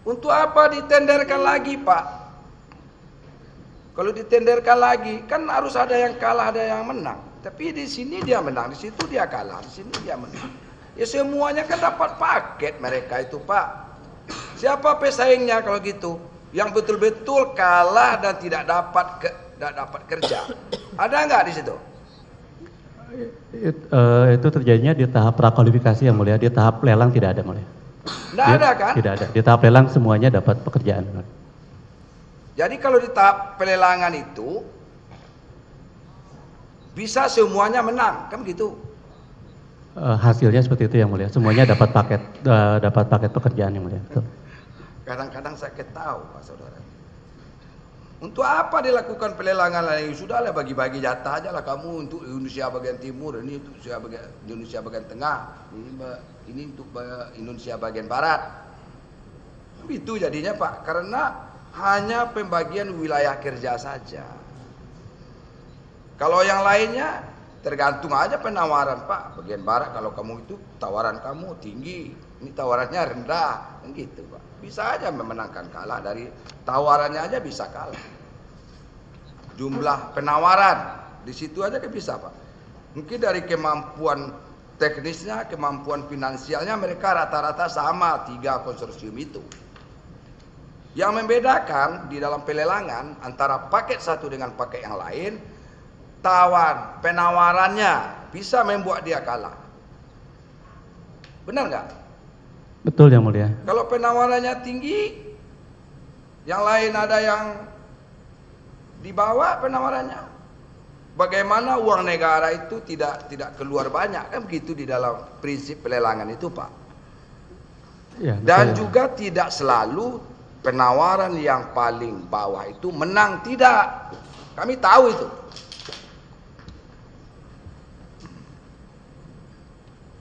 Untuk apa ditenderkan lagi, Pak? Kalau ditenderkan lagi, kan harus ada yang kalah, ada yang menang. Tapi di sini dia menang, di situ dia kalah, di sini dia menang. Ya semuanya kan dapat paket mereka itu, Pak. Siapa pesaingnya kalau gitu? Yang betul-betul kalah dan tidak dapat kerja. Ada nggak di situ? Itu terjadinya di tahap prakualifikasi yang mulia, di tahap lelang tidak ada mulia. Nggak ada kan? Tidak ada. Di tahap lelang semuanya dapat pekerjaan. Jadi kalau di tahap pelelangan itu bisa semuanya menang, kan begitu? Hasilnya seperti itu yang mulia. Semuanya dapat paket pekerjaan yang mulia. Kadang-kadang saya tahu, Pak Saudara. Untuk apa dilakukan pelelangan lain? Sudahlah bagi-bagi jatah aja lah kamu untuk Indonesia bagian timur, ini untuk Indonesia bagian tengah, ini untuk Indonesia bagian barat. Itu jadinya, Pak, karena hanya pembagian wilayah kerja saja. Kalau yang lainnya tergantung aja penawaran, Pak. Bagian barat kalau kamu itu tawaran kamu tinggi, ini tawarannya rendah, gitu, Pak. Bisa aja memenangkan, kalah dari tawarannya aja bisa kalah. Jumlah penawaran di situ aja kan bisa, Pak. Mungkin dari kemampuan teknisnya, kemampuan finansialnya mereka rata-rata sama 3 konsorsium itu. Yang membedakan di dalam pelelangan antara paket satu dengan paket yang lain, penawarannya bisa membuat dia kalah. Benar nggak? Betul yang mulia. Kalau penawarannya tinggi, yang lain ada yang di bawah penawarannya. Bagaimana uang negara itu tidak keluar banyak, kan begitu di dalam prinsip pelelangan itu, Pak. Ya, dan juga tidak selalu penawaran yang paling bawah itu menang, tidak. Kami tahu itu.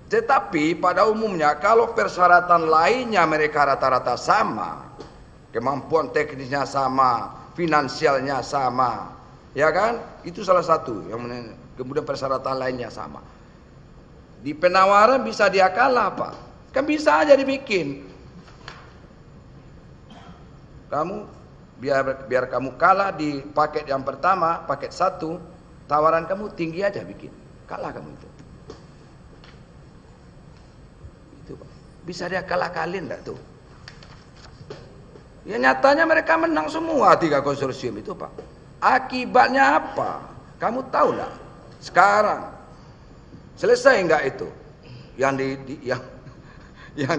Tetapi pada umumnya kalau persyaratan lainnya mereka rata-rata sama, kemampuan teknisnya sama, finansialnya sama, ya kan? Itu salah satu yang kemudian persyaratan lainnya sama. Di penawaran bisa dia kalah, Pak. Kan bisa aja dibikin. Kamu biar kamu kalah di paket yang pertama, paket 1, tawaran kamu tinggi aja bikin. Kalah kamu itu. Bisa dia kalah-kalin enggak tuh? Ya nyatanya mereka menang semua 3 konsorsium itu, Pak. Akibatnya apa? Kamu tahu enggak? Sekarang selesai enggak itu? Yang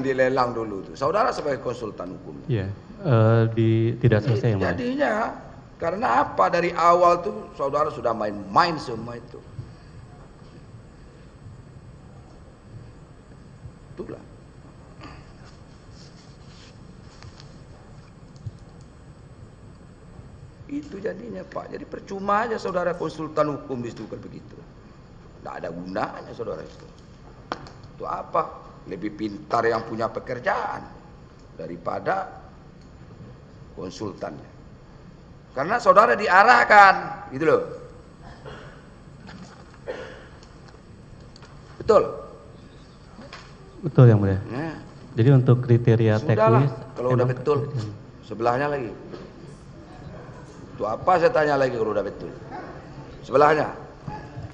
dilelang dulu itu. Saudara sebagai konsultan hukum. Iya, tidak selesai yang jadinya karena apa? Dari awal tuh saudara sudah main-main semua itu. Itulah. Itu jadinya, Pak. Jadi percuma aja saudara konsultan hukum di situ kan begitu. Tidak ada gunanya saudara itu. Itu apa? Lebih pintar yang punya pekerjaan daripada konsultannya. Karena saudara diarahkan, gitu loh. Betul? Betul yang mulia. Ya. Jadi untuk kriteria teknis. Kalau udah betul, sebelahnya lagi. Itu apa saya tanya lagi kalau udah betul? Sebelahnya.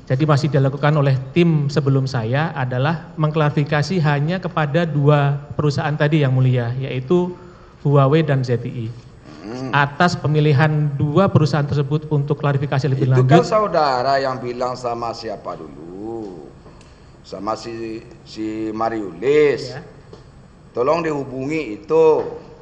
Jadi masih dilakukan oleh tim sebelum saya adalah mengklarifikasi hanya kepada 2 perusahaan tadi yang mulia, yaitu Huawei dan ZTE. Atas pemilihan 2 perusahaan tersebut untuk klarifikasi lebih lanjut. Itu kan saudara yang bilang sama siapa dulu? Sama si Mariulis. Ya. Tolong dihubungi itu.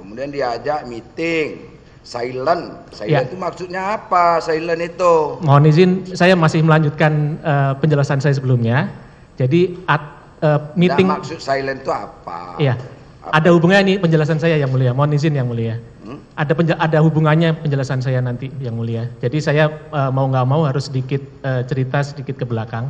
Kemudian diajak meeting. Silent ya. Itu maksudnya apa? Silent itu. Mohon izin, saya masih melanjutkan penjelasan saya sebelumnya. Jadi meeting. Nah, maksud silent itu apa? Iya. Ada hubungannya nih penjelasan saya yang mulia. Mohon izin yang mulia. Ada hubungannya penjelasan saya nanti yang mulia. Jadi saya mau nggak mau harus sedikit cerita sedikit ke belakang.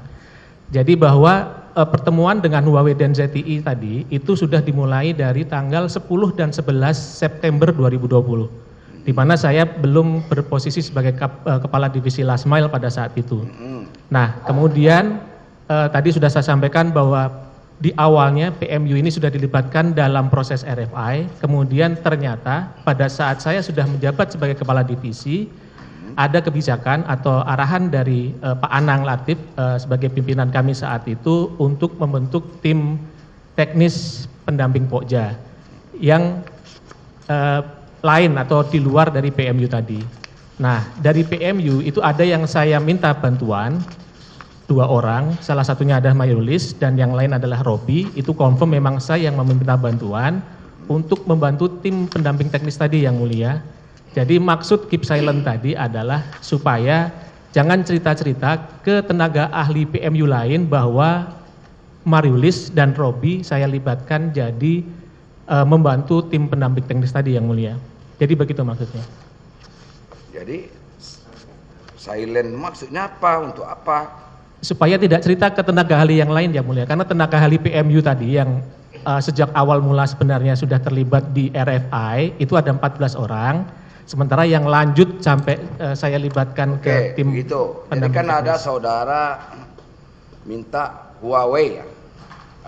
Jadi bahwa pertemuan dengan Huawei dan ZTE tadi itu sudah dimulai dari tanggal 10 dan 11 September 2020. Di mana saya belum berposisi sebagai kepala divisi last mile pada saat itu. Nah, kemudian tadi sudah saya sampaikan bahwa di awalnya PMU ini sudah dilibatkan dalam proses RFI, kemudian ternyata pada saat saya sudah menjabat sebagai kepala divisi, ada kebijakan atau arahan dari Pak Anang Latif sebagai pimpinan kami saat itu untuk membentuk tim teknis pendamping Pokja yang lain atau di luar dari PMU tadi. Nah, dari PMU itu ada yang saya minta bantuan, 2 orang, salah satunya adalah Mayrulis dan yang lain adalah Robi, itu confirm memang saya yang meminta bantuan untuk membantu tim pendamping teknis tadi yang mulia. Jadi maksud keep silent tadi adalah supaya jangan cerita-cerita ke tenaga ahli PMU lain bahwa Mayrulis dan Robi saya libatkan jadi membantu tim pendamping teknis tadi yang mulia. Jadi begitu maksudnya. Jadi silent maksudnya apa? Untuk apa? Supaya tidak cerita ke tenaga ahli yang lain yang mulia, karena tenaga ahli PMU tadi yang sejak awal mula sebenarnya sudah terlibat di RFI itu ada 14 orang, sementara yang lanjut sampai saya libatkan ke tim gitu. Jadi kan ada saudara minta Huawei ya?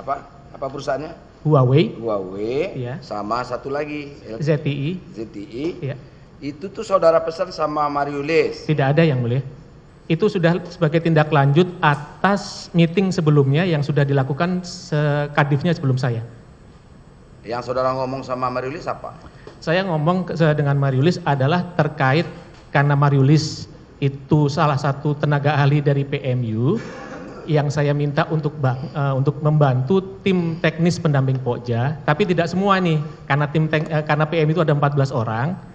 Apa perusahaannya? Huawei ya. Sama satu lagi ZTI ya. Itu tuh saudara pesan sama Mayrulis? Tidak ada yang mulia. Itu sudah sebagai tindak lanjut atas meeting sebelumnya yang sudah dilakukan kadifnya sebelum saya. Yang saudara ngomong sama Mayrulis apa? Saya ngomong dengan Mayrulis adalah terkait karena Mayrulis itu salah satu tenaga ahli dari PMU yang saya minta untuk membantu tim teknis pendamping Pokja, tapi tidak semua nih karena PMU itu ada 14 orang.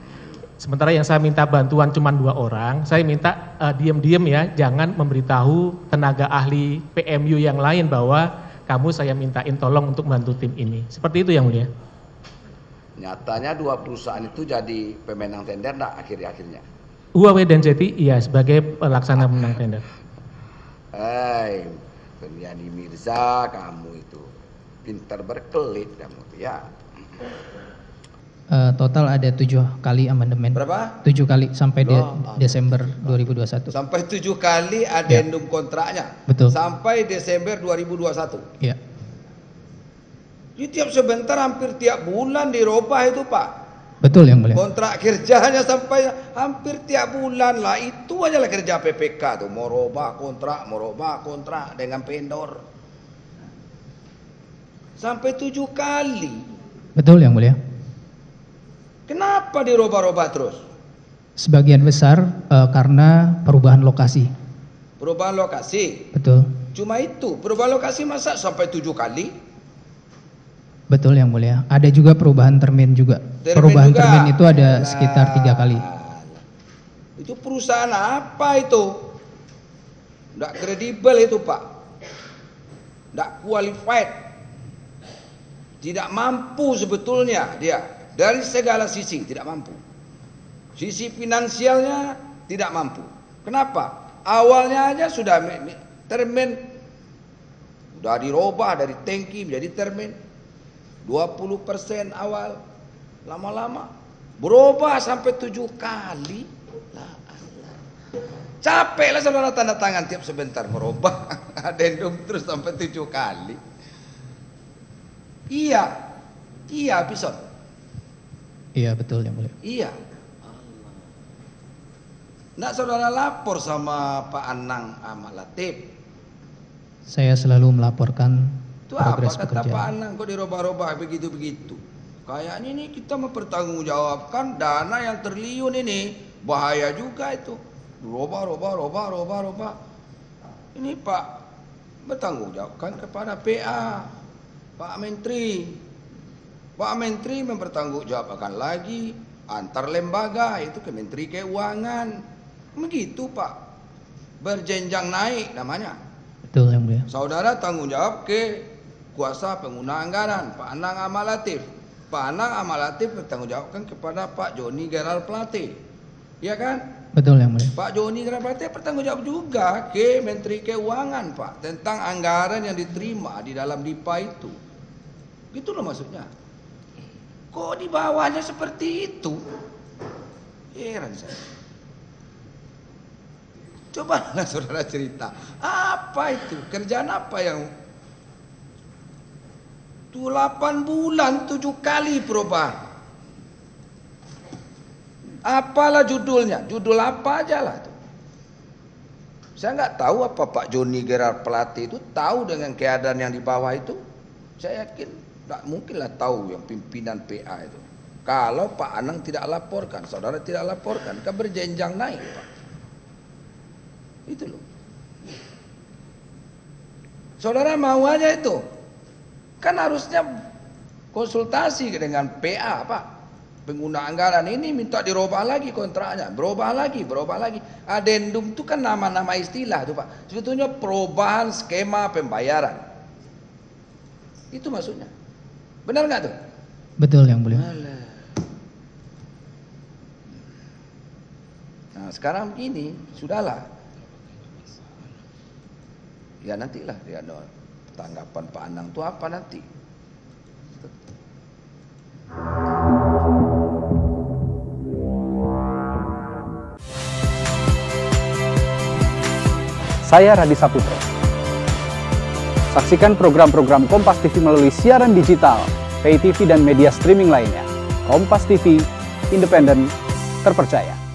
Sementara yang saya minta bantuan cuma 2 orang, saya minta diam-diam ya, jangan memberitahu tenaga ahli PMU yang lain bahwa kamu saya mintain tolong untuk bantu tim ini. Seperti itu yang mulia. Nyatanya 2 perusahaan itu jadi pemenang tender enggak akhir-akhirnya? Huawei dan ZTI iya sebagai pelaksana pemenang tender. Pendiani Mirza, kamu itu pintar berkelit kamu ya. Total ada 7 kali amandemen. Berapa? 7 kali sampai Desember 2021. Sampai 7 kali adendum kontraknya. Betul. Sampai Desember 2021. Iya. Jadi tiap sebentar hampir tiap bulan dirubah itu Pak. Betul yang mulia. Kontrak kerjanya sampai hampir tiap bulan lah. Itu aja lah kerja PPK tuh. Mau robah kontrak dengan vendor. Sampai 7 kali. Betul yang mulia. Kenapa dirubah-rubah terus? Sebagian besar karena perubahan lokasi. Perubahan lokasi? Betul. Cuma itu, perubahan lokasi masa sampai 7 kali? Betul yang mulia. Ada juga perubahan termin juga. Perubahan termin itu ada sekitar 3 kali. Itu perusahaan apa itu? Nggak kredibel itu Pak. Nggak qualified. Tidak mampu sebetulnya dia. Dari segala sisi tidak mampu. Sisi finansialnya tidak mampu. Kenapa? Awalnya aja sudah termin sudah dirubah dari tangki menjadi termin 20% awal, lama-lama berubah sampai 7 kali. Capek lah saudara tanda tangan tiap sebentar merubah adendum terus sampai 7 kali. Iya episode. Iya betul yang mulia. Iya. Nggak saudara lapor sama Pak Anang sama Latif? Saya selalu melaporkan itu progres apa kata pekerjaan. Pak Anang kok dirubah-rubah begitu-begitu? Kayaknya ini kita mempertanggungjawabkan dana yang triliun ini. Bahaya juga itu. Rubah. Ini Pak bertanggungjawabkan kepada PA, Pak Menteri. Pak Menteri mempertanggungjawabkan lagi antar lembaga, itu ke Menteri Keuangan. Begitu Pak. Berjenjang naik namanya. Betul yang mulia. Saudara tanggung jawab ke kuasa pengguna anggaran, Pak Anang Ahmad Latif. Pak Anang Ahmad Latif bertanggung jawabkan kepada Pak Joni Gerald Plate. Iya kan? Betul yang mulia. Pak Joni Gerald Plate bertanggung jawab juga ke Menteri Keuangan Pak, tentang anggaran yang diterima di dalam DIPA itu. Gitu loh maksudnya. Kok di bawahnya seperti itu? Heran saya. Cobalah saudara cerita. Apa itu? Kerjaan apa yang Itu 8 bulan 7 kali perubahan. Apalah judulnya? Judul apa aja lah tuh. Saya nggak tahu apa Pak Joni Gerard pelatih itu tahu dengan keadaan yang di bawah itu. Saya yakin nggak mungkin lah tahu yang pimpinan PA itu. Kalau Pak Anang tidak laporkan, saudara tidak laporkan, kan berjenjang naik Pak. Itu loh. Saudara mau aja itu. Kan harusnya konsultasi dengan PA Pak. Pengguna anggaran ini minta dirubah lagi kontraknya, berubah lagi. Adendum itu kan nama-nama istilah tuh Pak. Sebetulnya perubahan skema pembayaran. Itu maksudnya. Benar nggak tuh? Betul yang mulia. Nah sekarang begini, sudahlah. Ya nantilah dia tanggapan Pak Anang itu apa nanti. Saya Radi Saputro. Saksikan program-program Kompas TV melalui siaran digital, pay TV dan media streaming lainnya. Kompas TV, independen, terpercaya.